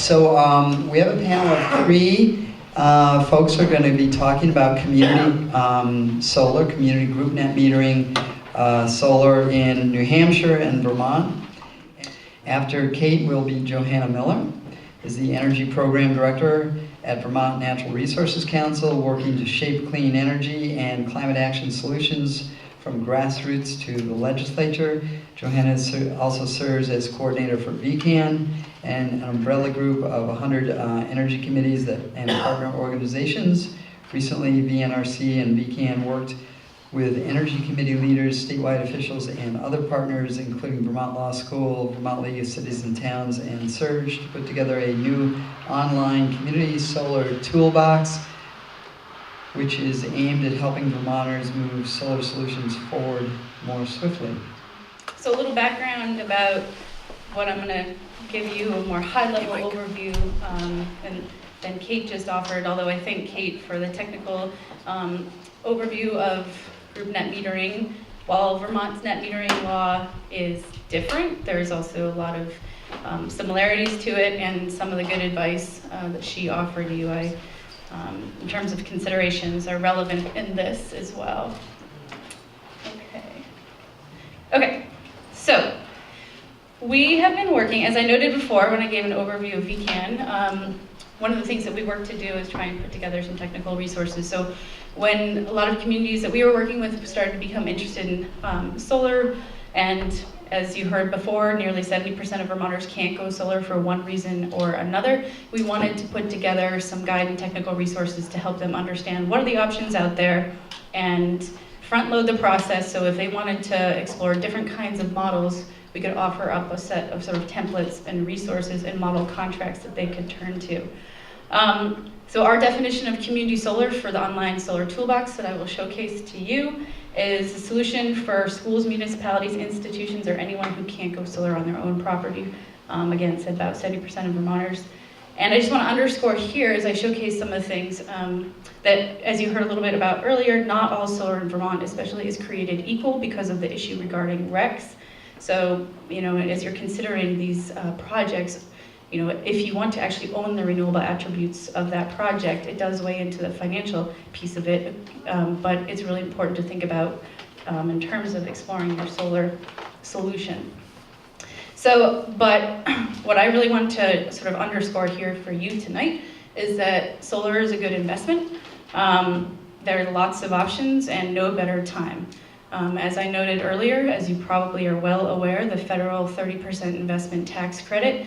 So we have a panel of three folks who are going to be talking about community solar, community group net metering solar in New Hampshire and Vermont. After Kate will be Johanna Miller, is the Energy Program Director at Vermont Natural Resources Council, working to shape clean energy and climate action solutions from grassroots to the legislature. Johanna also serves as coordinator for VCAN, and an umbrella group of 100 energy committees and partner organizations. Recently, VNRC and VCAN worked with energy committee leaders, statewide officials, and other partners, including Vermont Law School, Vermont League of Cities and Towns, and Surge, to put together a new online community solar toolbox, which is aimed at helping Vermonters move solar solutions forward more swiftly. So a little background about what I'm going to give you, a more high-level overview than Kate just offered, although I think Kate, for the technical overview of group net metering, while Vermont's net metering law is different, there's also a lot of similarities to it, and some of the good advice that she offered you, in terms of considerations, are relevant in this as well. Okay, so we have been working, as I noted before when I gave an overview of VCAN, one of the things that we work to do is try and put together some technical resources. So when a lot of communities that we were working with started to become interested in solar, and as you heard before, nearly 70% of Vermonters can't go solar for one reason or another, we wanted to put together some guide and technical resources to help them understand what are the options out there and front load the process, so if they wanted to explore different kinds of models, we could offer up a set of sort of templates and resources and model contracts that they could turn to. So our definition of community solar for the online solar toolbox that I will showcase to you is a solution for schools, municipalities, institutions, or anyone who can't go solar on their own property. Again, it's about 70% of Vermonters. And I just want to underscore here, as I showcase some of the things that, as you heard a little bit about earlier, not all solar in Vermont especially is created equal because of the issue regarding RECs. So, as you're considering these projects, if you want to actually own the renewable attributes of that project, it does weigh into the financial piece of it, but it's really important to think about in terms of exploring your solar solution. So, but what I really want to sort of underscore here for you tonight is that solar is a good investment. There are lots of options and no better time. As I noted earlier, as you probably are well aware, the federal 30% investment tax credit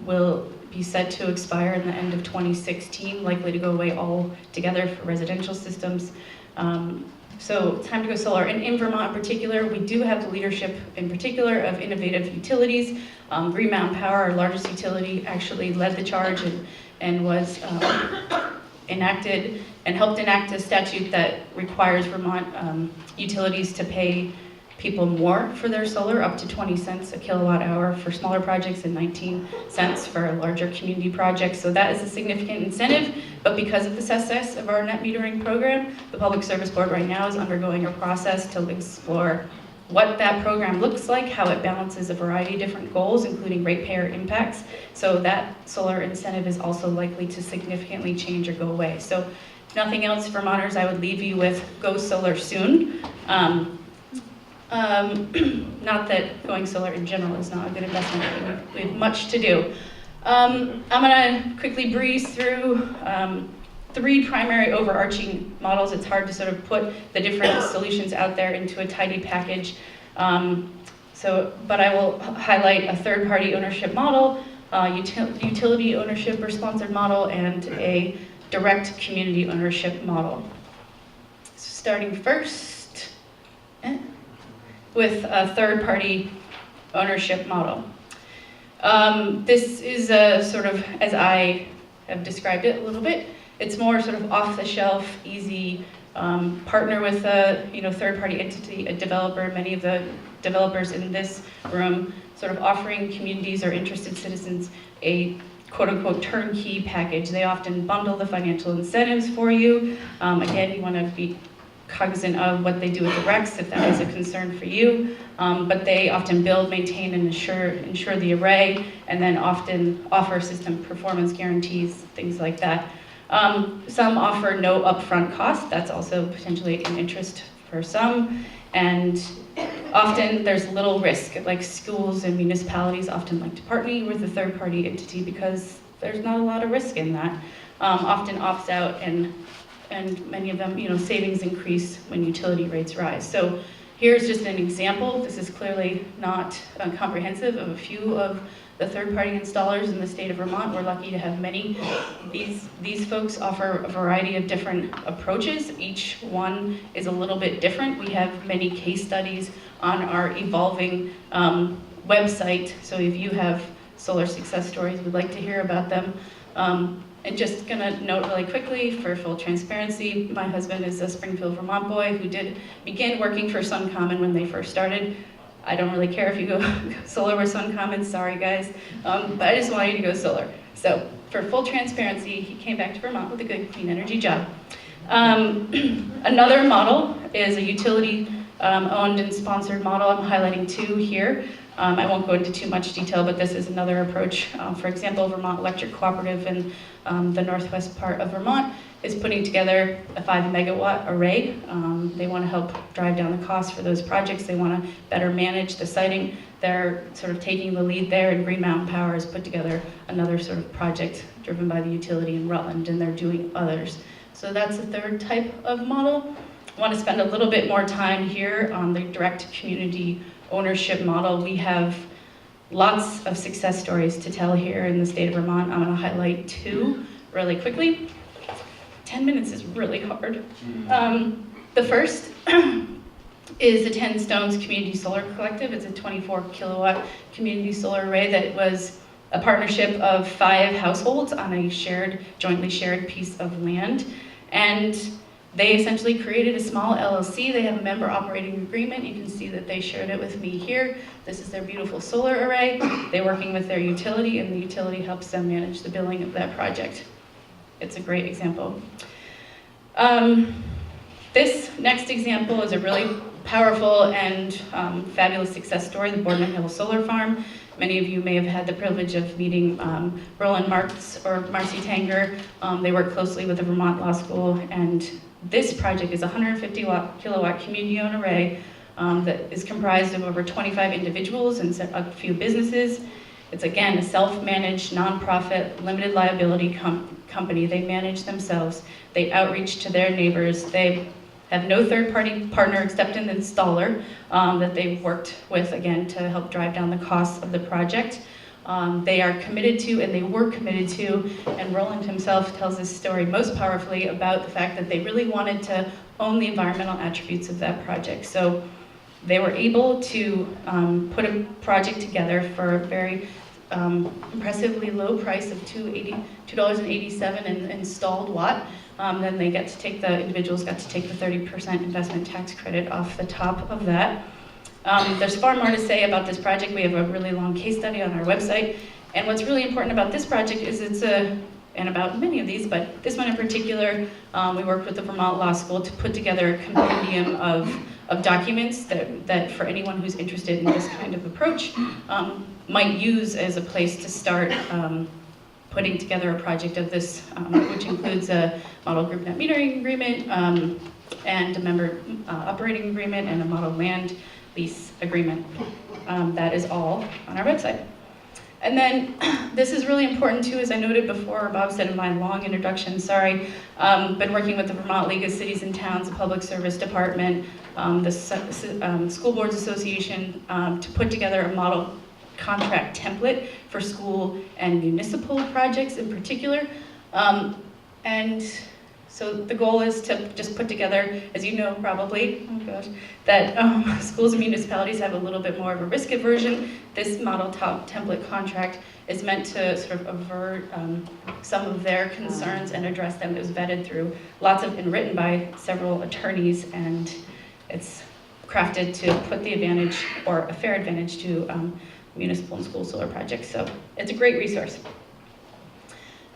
will be set to expire in the end of 2016, likely to go away altogether for residential systems. So it's time to go solar. And in Vermont in particular, we do have the leadership in particular of innovative utilities. Green Mountain Power, our largest utility, actually led the charge and was enacted and helped enact a statute that requires Vermont utilities to pay people more for their solar, up to 20 cents a kilowatt hour for smaller projects and 19 cents for larger community projects. So that is a significant incentive, but because of the success of our net metering program, the Public Service Board right now is undergoing a process to explore what that program looks like, how it balances a variety of different goals, including ratepayer impacts. So that solar incentive is also likely to significantly change or go away. So if nothing else, Vermonters, I would leave you with go solar soon. Not that going solar in general is not a good investment, we have much to do. I'm gonna quickly breeze through three primary overarching models. It's hard to sort of put the different solutions out there into a tidy package. But I will highlight a third-party ownership model, utility ownership or sponsored model, and a direct community ownership model. So starting first with a third-party ownership model. This is a sort of, as I have described it a little bit, it's more sort of off-the-shelf, easy, partner with a third-party entity, a developer. Many of the developers in this room sort of offering communities or interested citizens a quote-unquote turnkey package. They often bundle the financial incentives for you. Again, you want to be cognizant of what they do with the RECs, if that is a concern for you. But they often build, maintain, and ensure the array, and then often offer system performance guarantees, things like that. Some offer no upfront cost. That's also potentially an interest for some. And often there's little risk, like schools and municipalities often like to partner with a third-party entity because there's not a lot of risk in that. Often opts out, and many of them, savings increase when utility rates rise. So here's just an example. This is clearly not comprehensive of a few of the third-party installers in the state of Vermont. We're lucky to have many. These folks offer a variety of different approaches. Each one is a little bit different. We have many case studies on our evolving website. So if you have solar success stories, we'd like to hear about them. And just gonna note really quickly, for full transparency, my husband is a Springfield, Vermont boy who did begin working for SunCommon when they first started. I don't really care if you go solar with SunCommon, sorry guys, but I just want you to go solar. So for full transparency, he came back to Vermont with a good clean energy job. Another model is a utility owned and sponsored model. I'm highlighting two here. I won't go into too much detail, but this is another approach. For example, Vermont Electric Cooperative in the northwest part of Vermont is putting together a 5 megawatt array. They want to help drive down the cost for those projects. They want to better manage the siting. They're sort of taking the lead there, and Green Mountain Power has put together another sort of project driven by the utility in Rutland, and they're doing others. So that's the third type of model. I want to spend a little bit more time here on the direct community ownership model. We have lots of success stories to tell here in the state of Vermont. I'm going to highlight two really quickly. 10 minutes is really hard. The first is the 10 Stones Community Solar Collective. It's a 24 kilowatt community solar array that was a partnership of 5 households on a jointly shared piece of land. And they essentially created a small LLC. They have a member operating agreement. You can see that they shared it with me here. This is their beautiful solar array. They're working with their utility, and the utility helps them manage the billing of that project. It's a great example. This next example is a really powerful and fabulous success story, the Boardman Hill Solar Farm. Many of you may have had the privilege of meeting Roland Marks or Marcy Tanger. They work closely with the Vermont Law School, and this project is a 150 kilowatt community-owned array that is comprised of over 25 individuals and a few businesses. It's again a self-managed, nonprofit, limited liability company. They manage themselves. They outreach to their neighbors. They have no third-party partner except an installer that they've worked with, again, to help drive down the costs of the project. They are committed to, and they were committed to, and Roland himself tells this story most powerfully about the fact that they really wanted to own the environmental attributes of that project. So they were able to put a project together for a very impressively low price of $2.87 an installed watt. Then the individuals got to take the 30% investment tax credit off the top of that. There's far more to say about this project. We have a really long case study on our website. And what's really important about this project is and about many of these, but this one in particular, we worked with the Vermont Law School to put together a compendium of documents that for anyone who's interested in this kind of approach might use as a place to start putting together a project of this, which includes a model group net metering agreement and a member operating agreement and a model land lease agreement. That is all on our website. And then this is really important too, as I noted before, Bob said in my long introduction, sorry, been working with the Vermont League of Cities and Towns, the Public Service Department, the School Boards Association to put together a model contract template for school and municipal projects in particular. And so the goal is to just put together, as you know probably, oh gosh, that schools and municipalities have a little bit more of a risk aversion. This model template contract is meant to sort of avert some of their concerns and address them. It was vetted through and written by several attorneys, and it's crafted to put the advantage, or a fair advantage, to municipal and school solar projects. So it's a great resource.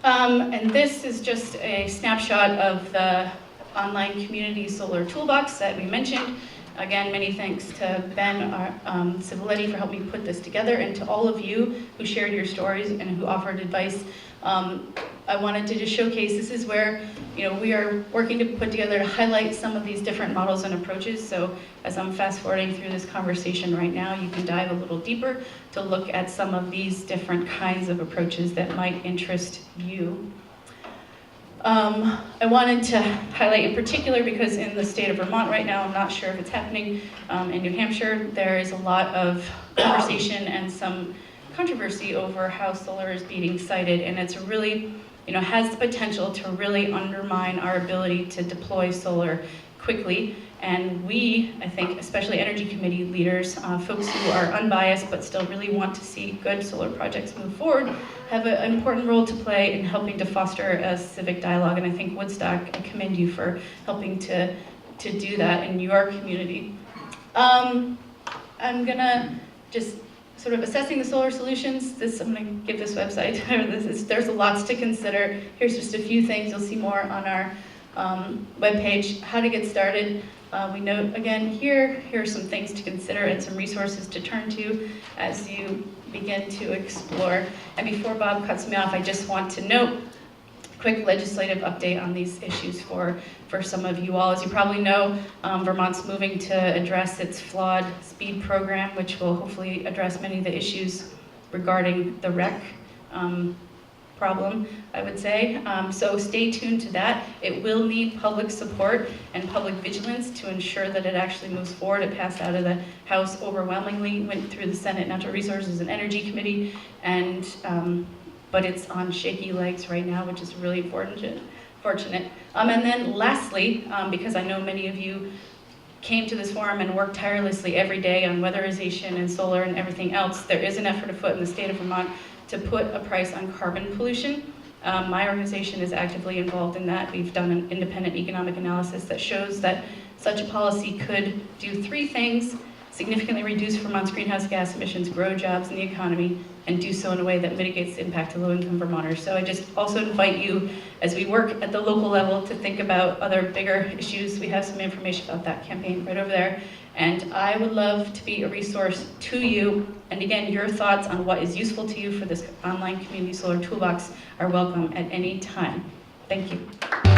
And this is just a snapshot of the online community solar toolbox that we mentioned. Again, many thanks to Ben Civiletti for helping me put this together, and to all of you who shared your stories and who offered advice. I wanted to just showcase this is where we are working to put together to highlight some of these different models and approaches. So as I'm fast forwarding through this conversation right now, you can dive a little deeper to look at some of these different kinds of approaches that might interest you. I wanted to highlight in particular because in the state of Vermont right now, I'm not sure if it's happening in New Hampshire, there is a lot of conversation and some controversy over how solar is being sited, and it's really, has the potential to really undermine our ability to deploy solar quickly. And we, I think, especially Energy Committee leaders, folks who are unbiased but still really want to see good solar projects move forward, have an important role to play in helping to foster a civic dialogue. And I think Woodstock, I commend you for helping to do that in your community. I'm gonna just sort of assessing the solar solutions. I'm gonna give this website. There's lots to consider. Here's just a few things. You'll see more on our webpage. How to get started. We note again here are some things to consider and some resources to turn to as you begin to explore. And before Bob cuts me off, I just want to note a quick legislative update on these issues for some of you all. As you probably know, Vermont's moving to address its flawed speed program, which will hopefully address many of the issues regarding the REC problem, I would say. So stay tuned to that. It will need public support and public vigilance to ensure that it actually moves forward. It passed out of the House overwhelmingly, went through the Senate Natural Resources and Energy Committee, and but it's on shaky legs right now, which is really fortunate. And then lastly, because I know many of you came to this forum and worked tirelessly every day on weatherization and solar and everything else, there is an effort afoot in the state of Vermont to put a price on carbon pollution. My organization is actively involved in that. We've done an independent economic analysis that shows that such a policy could do three things: significantly reduce Vermont's greenhouse gas emissions, grow jobs in the economy, and do so in a way that mitigates the impact to low-income Vermonters. So I just also invite you, as we work at the local level, to think about other bigger issues. We have some information about that campaign right over there. And I would love to be a resource to you. And again, your thoughts on what is useful to you for this online community solar toolbox are welcome at any time. Thank you.